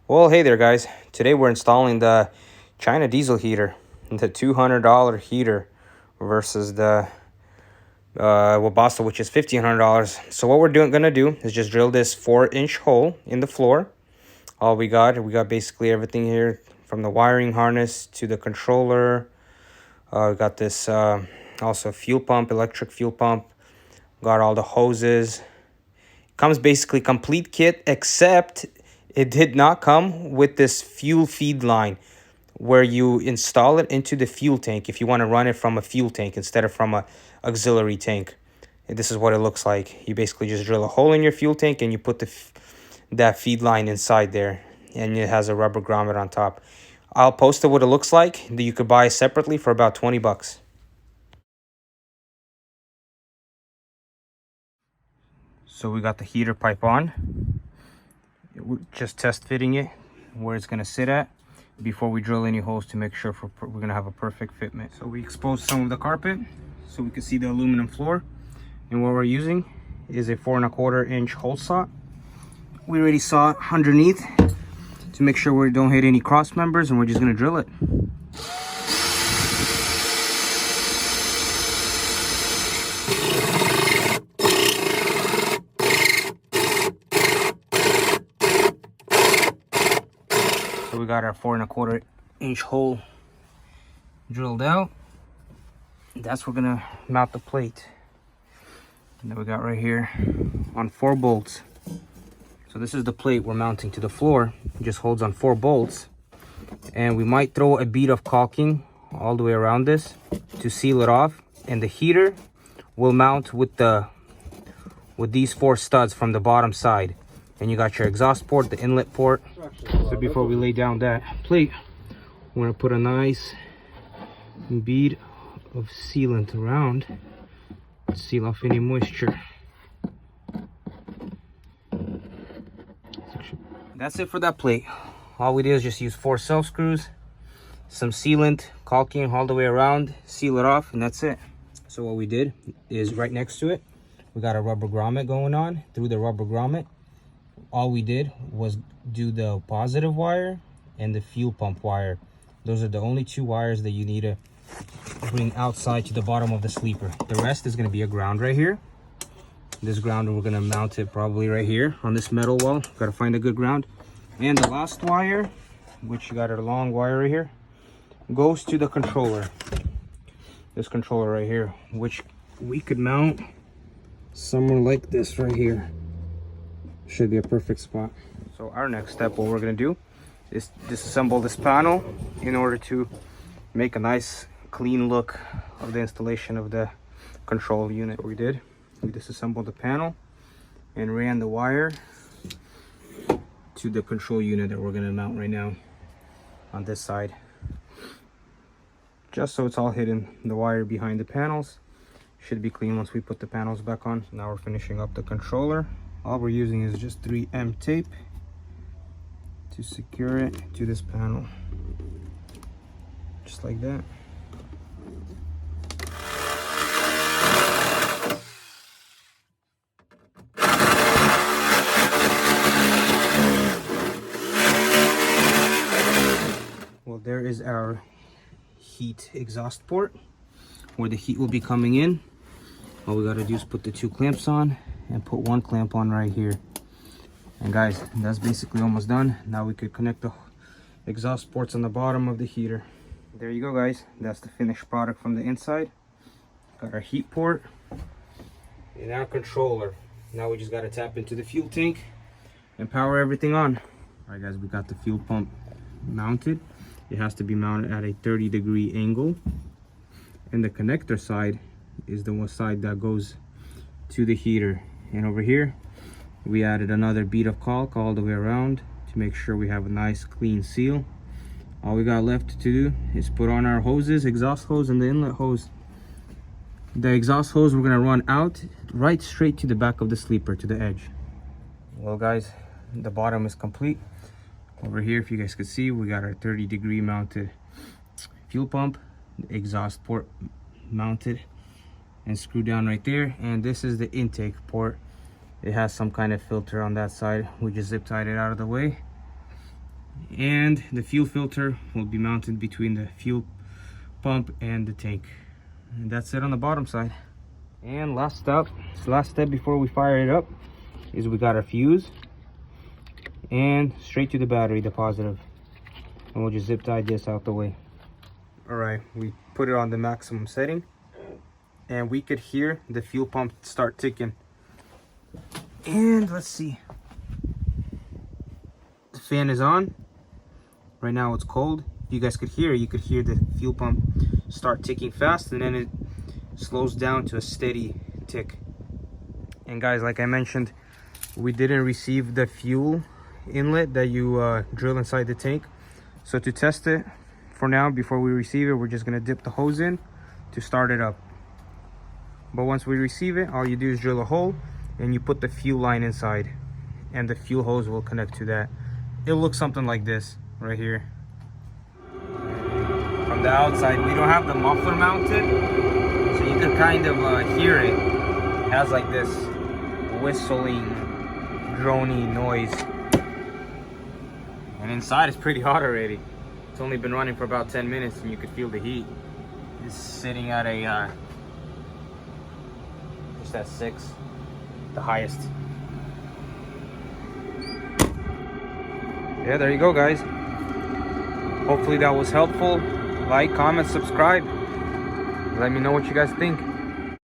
Well, hey there, guys. Today we're installing the China diesel heater, the $200 heater versus the Webasto, which is $1,500. So what we're gonna do is just drill this 4-inch hole in the floor. All we got basically everything here from the wiring harness to the controller. We got this also fuel pump, electric fuel pump. Got all the hoses. Comes basically complete kit, except it did not come with this fuel feed line where you install it into the fuel tank if you want to run it from a fuel tank instead of from a auxiliary tank. And this is what it looks like. You basically just drill a hole in your fuel tank and you put that feed line inside there, and it has a rubber grommet on top. I'll post it what it looks like. You could buy separately for about 20 bucks. So we got the heater pipe on. We're just test fitting it where it's gonna sit at before we drill any holes to make sure we're gonna have a perfect fitment. So we exposed some of the carpet so we can see the aluminum floor, and what we're using is a 4¼ inch hole saw. We already saw it underneath to make sure we don't hit any cross members, and we're just gonna drill it. So we got our 4¼ inch hole drilled out. That's where we're gonna mount the plate. And then we got right here on 4 bolts. So this is the plate we're mounting to the floor. It just holds on 4 bolts. And we might throw a bead of caulking all the way around this to seal it off. And the heater will mount with these 4 studs from the bottom side. And you got your exhaust port, the inlet port. So before we lay down that plate, we're gonna put a nice bead of sealant around to seal off any moisture. That's it for that plate. All we did is just use 4 self screws, some sealant, caulking all the way around, seal it off, and that's it. So what we did is right next to it, we got a rubber grommet going on. Through the rubber grommet, all we did was do the positive wire and the fuel pump wire. Those are the only 2 wires that you need to bring outside to the bottom of the sleeper. The rest is going to be a ground right here. This ground, we're going to mount it probably right here on this metal wall. Got to find a good ground. And the last wire, which you got a long wire right here, goes to the controller. This controller right here, which we could mount somewhere like this right here. Should be a perfect spot. So our next step, what we're going to do is disassemble this panel in order to make a nice clean look of the installation of the control unit. What we did, we disassembled the panel and ran the wire to the control unit that we're going to mount right now on this side, just so it's all hidden. The wire behind the panels should be clean once we put the panels back on. Now we're finishing up the controller. All we're using is just 3M tape to secure it to this panel, just like that. Well, there is our heat exhaust port where the heat will be coming in. All we got to do is put the 2 clamps on and put 1 clamp on right here. And guys, that's basically almost done. Now we could connect the exhaust ports on the bottom of the heater. There you go, guys. That's the finished product from the inside. Got our heat port and our controller. Now we just got to tap into the fuel tank and power everything on. All right, guys, we got the fuel pump mounted. It has to be mounted at a 30-degree angle. And the connector side is the one side that goes to the heater. And over here, we added another bead of caulk all the way around to make sure we have a nice clean seal. All we got left to do is put on our hoses, exhaust hose and the inlet hose. The exhaust hose we're gonna run out right straight to the back of the sleeper, to the edge. Well, guys, the bottom is complete. Over here, if you guys could see, we got our 30-degree mounted fuel pump, the exhaust port mounted and screwed down right there. And this is the intake port. It has some kind of filter on that side. We just zip tied it out of the way. And the fuel filter will be mounted between the fuel pump and the tank. And that's it on the bottom side. And last step before we fire it up is we got our fuse and straight to the battery, the positive. And we'll just zip tie this out the way. All right, we put it on the maximum setting and we could hear the fuel pump start ticking. And let's see, the fan is on. Right now it's cold. If you guys could hear, you could hear the fuel pump start ticking fast, and then it slows down to a steady tick. And guys, like I mentioned, we didn't receive the fuel inlet that you drill inside the tank. So to test it, for now, before we receive it, we're just gonna dip the hose in to start it up. But once we receive it, all you do is drill a hole and you put the fuel line inside, and the fuel hose will connect to that. It'll look something like this right here. From the outside, we don't have the muffler mounted, so you can kind of hear it. It has like this whistling, drony noise. And inside it's pretty hot already. It's only been running for about 10 minutes and you can feel the heat. It's sitting at a just at 6, the highest. Yeah, there you go, guys. Hopefully that was helpful. Like, comment, subscribe. Let me know what you guys think.